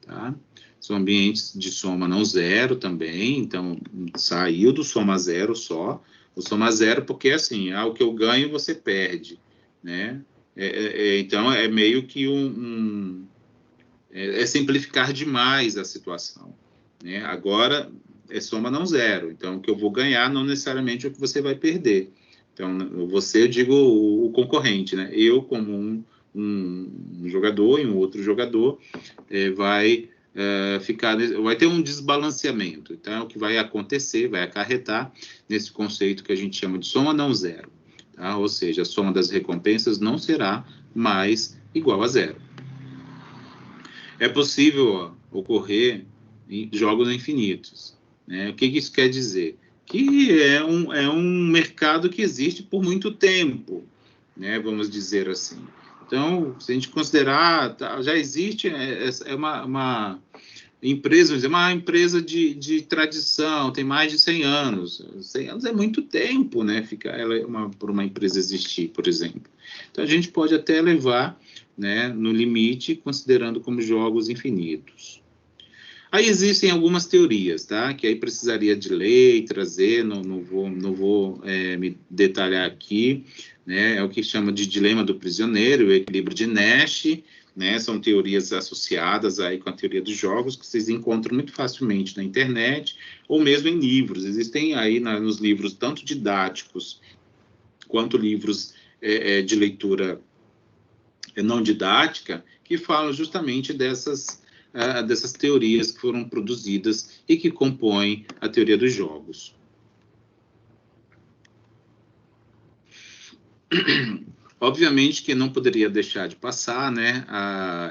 tá? São ambientes de soma não zero também, então, saiu do soma zero só. O soma zero porque, assim, o que eu ganho, você perde, né? Então, é meio que simplificar demais a situação, né? Agora, é soma não zero. Então, o que eu vou ganhar não necessariamente é o que você vai perder. Então, você, eu digo o concorrente, né? Eu, como um jogador e um outro jogador, vai ter um desbalanceamento. Então, o que vai acontecer, vai acarretar nesse conceito que a gente chama de soma não zero, tá? Ou seja, a soma das recompensas não será mais igual a zero. É possível ocorrer em jogos infinitos, né? O que isso quer dizer? Que é um mercado que existe por muito tempo, né? Vamos dizer assim. Então, se a gente considerar, já existe, uma empresa de tradição, tem mais de 100 anos. 100 anos é muito tempo, né? Por uma empresa existir, por exemplo. Então, a gente pode até levar, né, no limite, considerando como jogos infinitos. Aí existem algumas teorias, tá? Que aí precisaria de ler e trazer, não vou me detalhar aqui, né? É o que chama de dilema do prisioneiro, o equilíbrio de Nash, né? São teorias associadas aí com a teoria dos jogos, que vocês encontram muito facilmente na internet, ou mesmo em livros. Existem aí nos livros, tanto didáticos, quanto livros de leitura não didática, que falam justamente dessas teorias que foram produzidas e que compõem a teoria dos jogos. Obviamente que não poderia deixar de passar, né?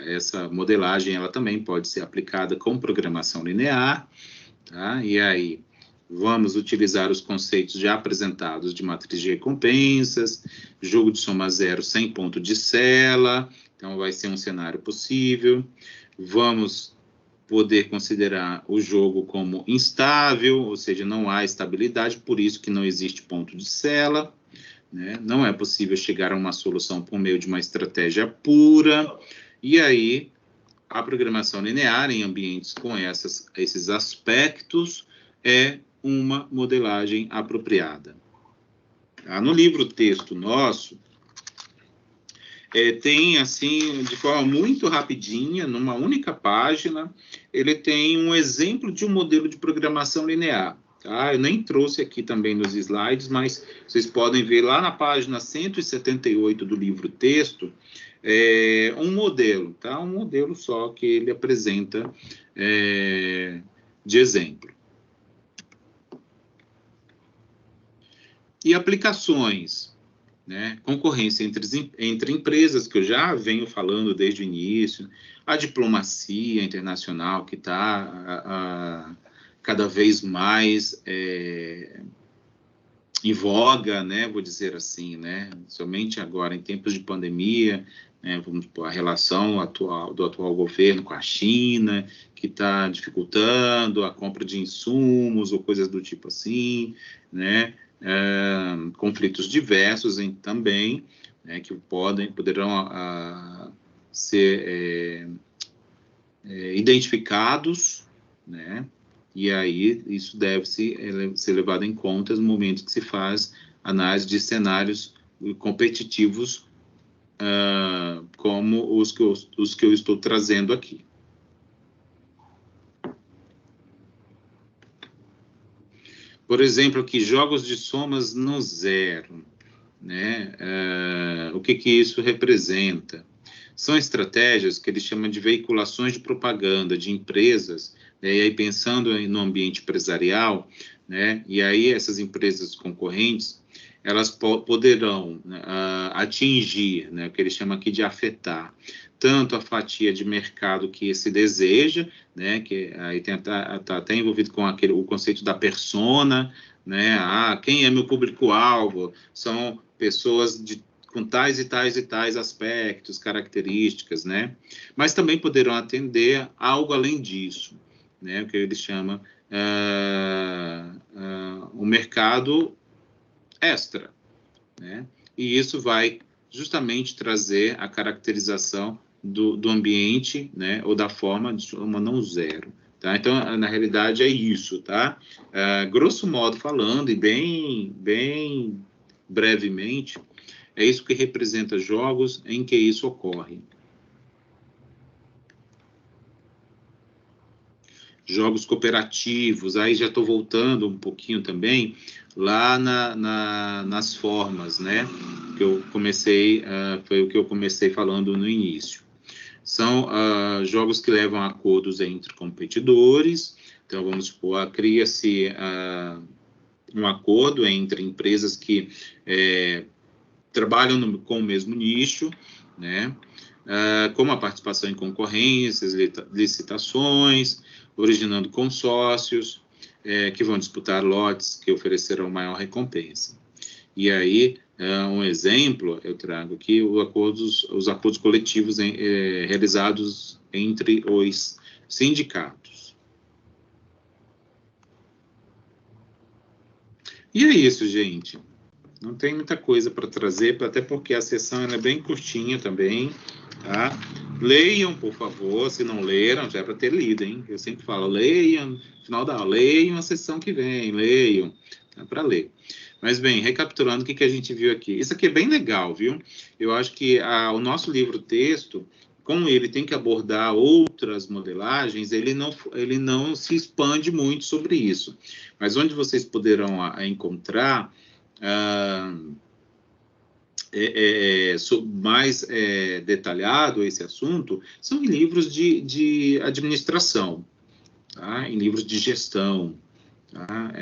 Essa modelagem, ela também pode ser aplicada com programação linear, tá? E aí, vamos utilizar os conceitos já apresentados de matriz de recompensas, jogo de soma zero sem ponto de sela, então vai ser um cenário possível. Vamos poder considerar o jogo como instável, ou seja, não há estabilidade, por isso que não existe ponto de sela, né? Não é possível chegar a uma solução por meio de uma estratégia pura, e aí a programação linear em ambientes com esses aspectos é uma modelagem apropriada. No livro texto nosso, tem, assim, de forma muito rapidinha, numa única página, ele tem um exemplo de um modelo de programação linear. Tá? Eu nem trouxe aqui também nos slides, mas vocês podem ver lá na página 178 do livro texto, um modelo, tá? Um modelo só que ele apresenta de exemplo. E aplicações, né? Concorrência entre empresas, que eu já venho falando desde o início, a diplomacia internacional, que está cada vez mais em voga, né? Vou dizer assim, né? Somente agora, em tempos de pandemia, né? Vamos pôr a relação do atual governo com a China, que está dificultando a compra de insumos ou coisas do tipo assim, né? Conflitos diversos também, né, que poderão ser identificados, né, e aí isso deve ser levado em conta no momento que se faz análise de cenários competitivos como os que eu estou trazendo aqui. Por exemplo, aqui, jogos de somas no zero, né? O que isso representa? São estratégias que ele chama de veiculações de propaganda de empresas, né? E aí pensando no ambiente empresarial, né? E aí essas empresas concorrentes, elas poderão atingir, né? O que ele chama aqui de afetar, tanto a fatia de mercado que se deseja, né, que aí tá até envolvido com o conceito da persona, né, quem é meu público-alvo? São pessoas com tais e tais e tais aspectos, características, né, mas também poderão atender algo além disso, né, o que ele chama o mercado extra, né, e isso vai justamente trazer a caracterização do ambiente, né, ou da forma de soma não zero, tá? Então, na realidade, é isso, tá? Grosso modo falando, e bem brevemente, é isso que representa jogos em que isso ocorre. Jogos cooperativos, aí já estou voltando um pouquinho também, lá nas formas, né? Que eu comecei, foi o que eu comecei falando no início. São jogos que levam a acordos entre competidores. Então, vamos supor, cria-se um acordo entre empresas que trabalham com o mesmo nicho, né? Como a participação em concorrências, licitações, originando consórcios, que vão disputar lotes que oferecerão maior recompensa. E aí, um exemplo, eu trago aqui os acordos coletivos realizados entre os sindicatos. E é isso, gente. Não tem muita coisa para trazer, até porque a sessão é bem curtinha também, tá? Leiam, por favor, se não leram, já é para ter lido, hein? Eu sempre falo, leiam, no final da aula, leiam a sessão que vem, leiam, é para ler. Mas, bem, recapitulando o que a gente viu aqui. Isso aqui é bem legal, viu? Eu acho que o nosso livro-texto, como ele tem que abordar outras modelagens, ele não se expande muito sobre isso. Mas onde vocês poderão encontrar mais detalhado esse assunto, são em livros de administração, tá? Em livros de gestão, tá?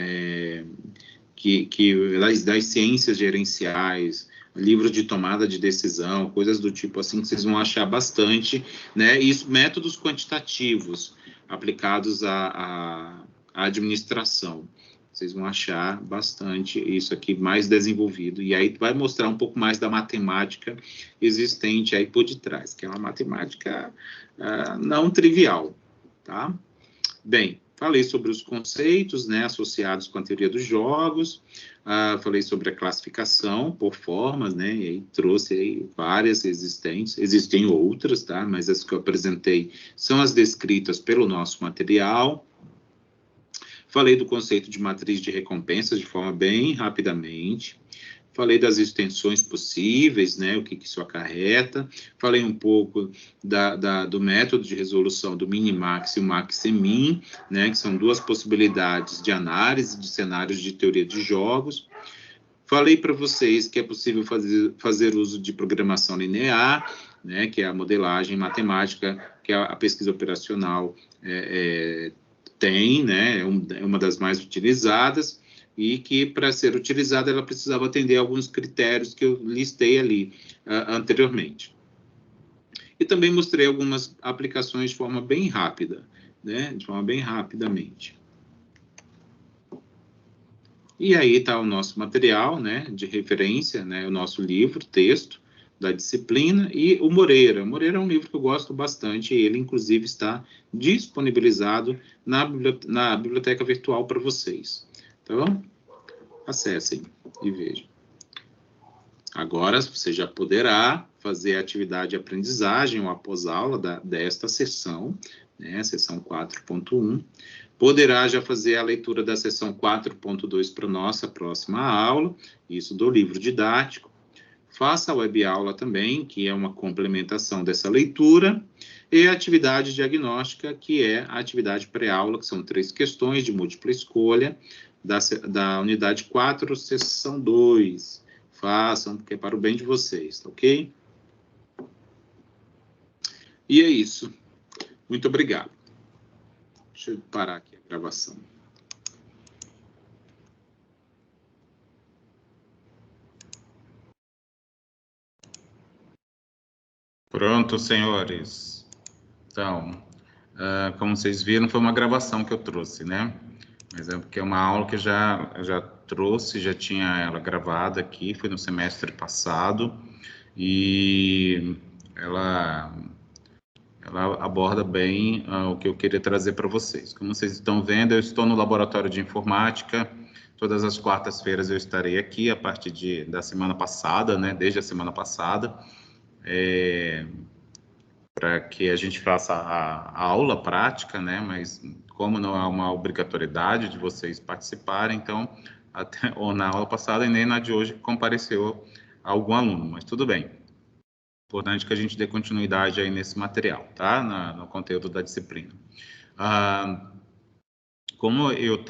Das ciências gerenciais, livros de tomada de decisão, coisas do tipo assim, que vocês vão achar bastante, né? E métodos quantitativos aplicados à administração. Vocês vão achar bastante isso aqui mais desenvolvido, e aí vai mostrar um pouco mais da matemática existente aí por detrás, que é uma matemática não trivial, tá? Bem, falei sobre os conceitos, né, associados com a teoria dos jogos, falei sobre a classificação por formas, né, e aí trouxe aí várias existentes, existem outras, tá, mas as que eu apresentei são as descritas pelo nosso material. Falei do conceito de matriz de recompensas de forma bem rapidamente. Falei das extensões possíveis, né, o que isso acarreta. Falei um pouco do método de resolução do minimax e o maximin, né, que são duas possibilidades de análise de cenários de teoria de jogos. Falei para vocês que é possível fazer uso de programação linear, né, que é a modelagem matemática, que a pesquisa operacional tem, né, é uma das mais utilizadas, e que, para ser utilizada, ela precisava atender alguns critérios que eu listei ali anteriormente. E também mostrei algumas aplicações de forma bem rápida, né, de forma bem rapidamente. E aí está o nosso material, né, de referência, né, o nosso livro, texto da disciplina, e o Moreira. O Moreira é um livro que eu gosto bastante, e ele, inclusive, está disponibilizado na biblioteca virtual para vocês. Então, acessem e vejam. Agora, você já poderá fazer a atividade de aprendizagem ou após aula desta sessão, né, sessão 4.1. Poderá já fazer a leitura da sessão 4.2 para a nossa próxima aula, isso do livro didático. Faça a web-aula também, que é uma complementação dessa leitura, e a atividade diagnóstica, que é a atividade pré-aula, que são 3 questões de múltipla escolha, da unidade 4, sessão 2. Façam, porque é para o bem de vocês, tá ok? E é isso. Muito obrigado. Deixa eu parar aqui a gravação. Pronto, senhores. Então, como vocês viram, foi uma gravação que eu trouxe, né? Mas é porque é uma aula que eu já trouxe, já tinha ela gravada aqui, foi no semestre passado, e ela aborda bem o que eu queria trazer para vocês. Como vocês estão vendo, eu estou no laboratório de informática, todas as quartas-feiras eu estarei aqui, a partir da semana passada, né, desde a semana passada, para que a gente faça a aula prática, né, mas como não há uma obrigatoriedade de vocês participarem, então, ou na aula passada e nem na de hoje compareceu algum aluno, mas tudo bem. Importante que a gente dê continuidade aí nesse material, tá? No conteúdo da disciplina. Como eu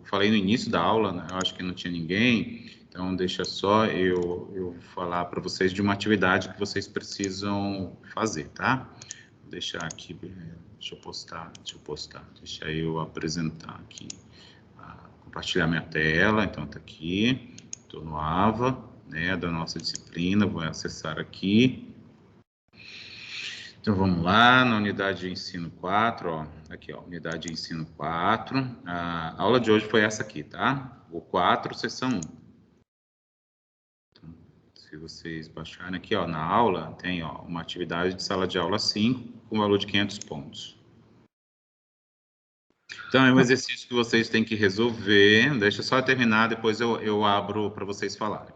falei no início da aula, né, eu acho que não tinha ninguém, então deixa só eu falar para vocês de uma atividade que vocês precisam fazer, tá? Vou deixar aqui, deixa eu apresentar aqui, compartilhar minha tela, então tá aqui, estou no AVA, né, da nossa disciplina, vou acessar aqui. Então, vamos lá, na unidade de ensino 4, ó, aqui, ó, unidade de ensino 4, a aula de hoje foi essa aqui, tá? O 4, sessão 1. Então, se vocês baixarem aqui, ó, na aula, tem, ó, uma atividade de sala de aula 5, com valor de 500 pontos. Então, é um exercício que vocês têm que resolver, deixa eu só terminar, depois eu abro para vocês falarem.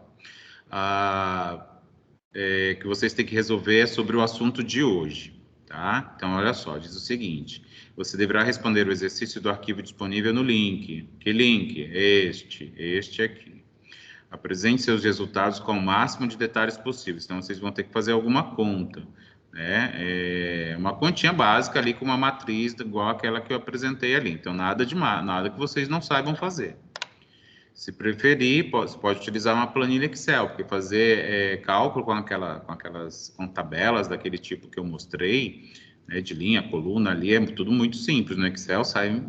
Que vocês têm que resolver sobre o assunto de hoje, tá? Então, olha só, diz o seguinte: você deverá responder o exercício do arquivo disponível no link. Que link? Este aqui. Apresente seus resultados com o máximo de detalhes possíveis. Então, vocês vão ter que fazer alguma conta, né? Uma continha básica ali com uma matriz igual aquela que eu apresentei ali. Então, nada que vocês não saibam fazer. Se preferir, você pode utilizar uma planilha Excel, porque fazer cálculo com tabelas daquele tipo que eu mostrei, né, de linha, coluna ali, é tudo muito simples. No Excel sai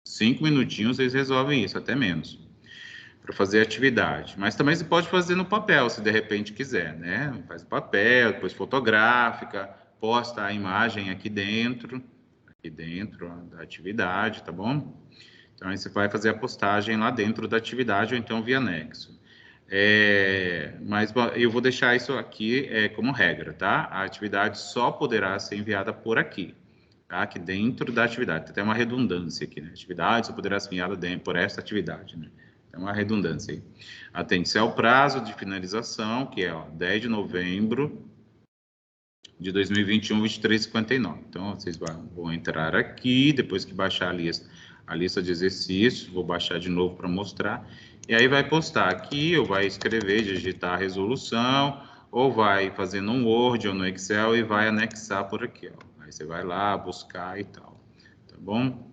5 minutinhos, eles resolvem isso, até menos, para fazer atividade. Mas também você pode fazer no papel, se de repente quiser, né? Faz no papel, depois fotográfica, posta a imagem aqui dentro da atividade, tá bom? Então, aí você vai fazer a postagem lá dentro da atividade, ou então via anexo. Mas eu vou deixar isso aqui como regra, tá? A atividade só poderá ser enviada por aqui. tá? Aqui dentro da atividade. Tem uma redundância aqui, né? Atividade só poderá ser enviada por esta atividade, né? Tem uma redundância aí. Atende-se ao prazo de finalização, que é 10 de novembro de 2021, 23h59. Então, vocês vão entrar aqui, depois que baixar a lista de exercícios, vou baixar de novo para mostrar, e aí vai postar aqui, ou vai escrever, digitar a resolução, ou vai fazer no Word ou no Excel e vai anexar por aqui, ó. Aí você vai lá, buscar e tal, tá bom?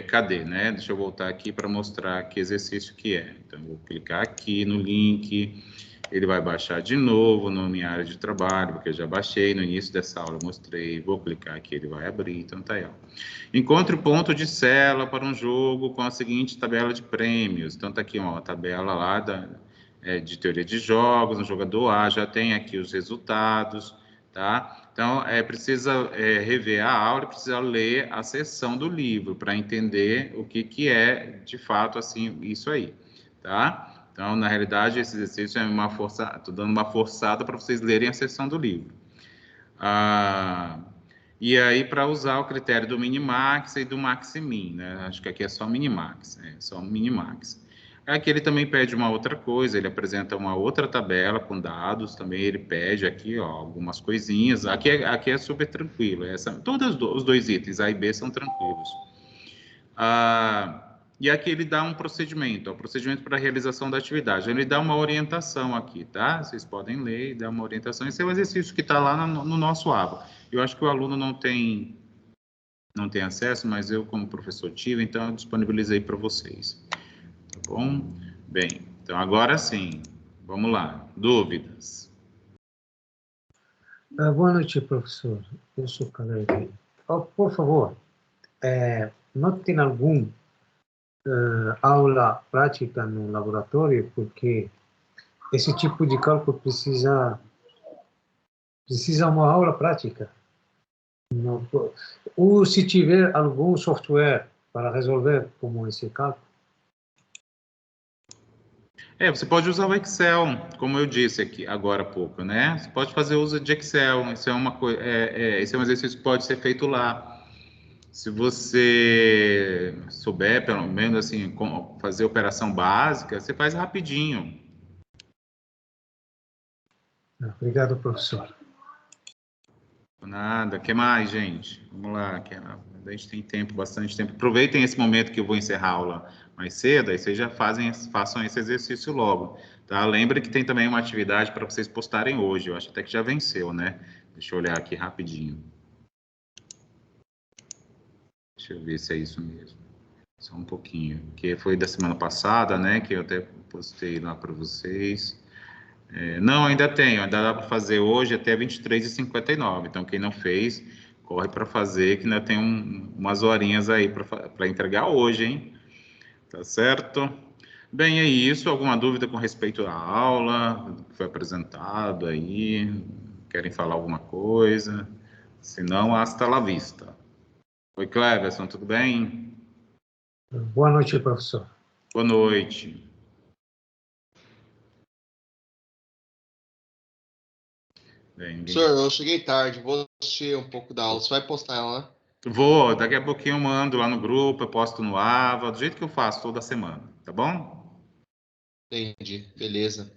Cadê, né? Deixa eu voltar aqui para mostrar que exercício que é. Então, eu vou clicar aqui no link, ele vai baixar de novo na minha área de trabalho, porque eu já baixei no início dessa aula, eu mostrei, vou clicar aqui, ele vai abrir, então tá aí, ó. Encontre o ponto de célula para um jogo com a seguinte tabela de prêmios. Então tá aqui, ó, a tabela lá de teoria de jogos, no jogador A, já tem aqui os resultados, tá? Então, precisa rever a aula e precisa ler a seção do livro para entender o que é, de fato, assim, isso aí, tá? Então, na realidade, esse exercício é estou dando uma forçada para vocês lerem a seção do livro. E aí, para usar o critério do minimax e do maximin, né? Acho que aqui é só minimax, só minimax. Aqui ele também pede uma outra coisa, ele apresenta uma outra tabela com dados, também ele pede aqui, ó, algumas coisinhas. Aqui é super tranquilo, todos os dois itens, A e B, são tranquilos. E aqui ele dá um procedimento, ó, procedimento para a realização da atividade. Ele dá uma orientação aqui, tá? Vocês podem ler e dar uma orientação. Esse é o exercício que está lá no nosso aba. Eu acho que o aluno não tem acesso, mas eu, como professor, tive, então eu disponibilizei para vocês. Tá bom? Bem, então agora sim, vamos lá. Dúvidas? Boa noite, professor. Eu sou Calergue. Por favor, não tem alguma aula prática no laboratório? Porque esse tipo de cálculo precisa uma aula prática. Ou se tiver algum software para resolver como esse cálculo. Você pode usar o Excel, como eu disse aqui agora há pouco, né? Você pode fazer uso de Excel, isso é uma coisa, esse é um exercício que pode ser feito lá. Se você souber, pelo menos assim, fazer operação básica, você faz rapidinho. Obrigado, professor. Nada, que mais, gente? Vamos lá, a gente tem tempo, bastante tempo. Aproveitem esse momento que eu vou encerrar a aula mais cedo, aí vocês já façam esse exercício logo, tá? Lembre que tem também uma atividade para vocês postarem hoje, eu acho até que já venceu, né? Deixa eu olhar aqui rapidinho. Deixa eu ver se é isso mesmo. Só um pouquinho, que foi da semana passada, né? Que eu até postei lá para vocês. Não, ainda dá para fazer hoje até 23h59. Então, quem não fez, corre para fazer, que ainda tem umas horinhas aí para entregar hoje, hein? Tá certo? Bem, é isso. Alguma dúvida com respeito à aula que foi apresentado aí? Querem falar alguma coisa? Se não, hasta la vista. Oi, Cleverson, tudo bem? Boa noite, professor. Boa noite. Bem, Professor, eu cheguei tarde, vou assistir um pouco da aula. Você vai postar ela, né? Vou, daqui a pouquinho eu mando lá no grupo, eu posto no AVA, do jeito que eu faço toda semana, tá bom? Entendi, beleza.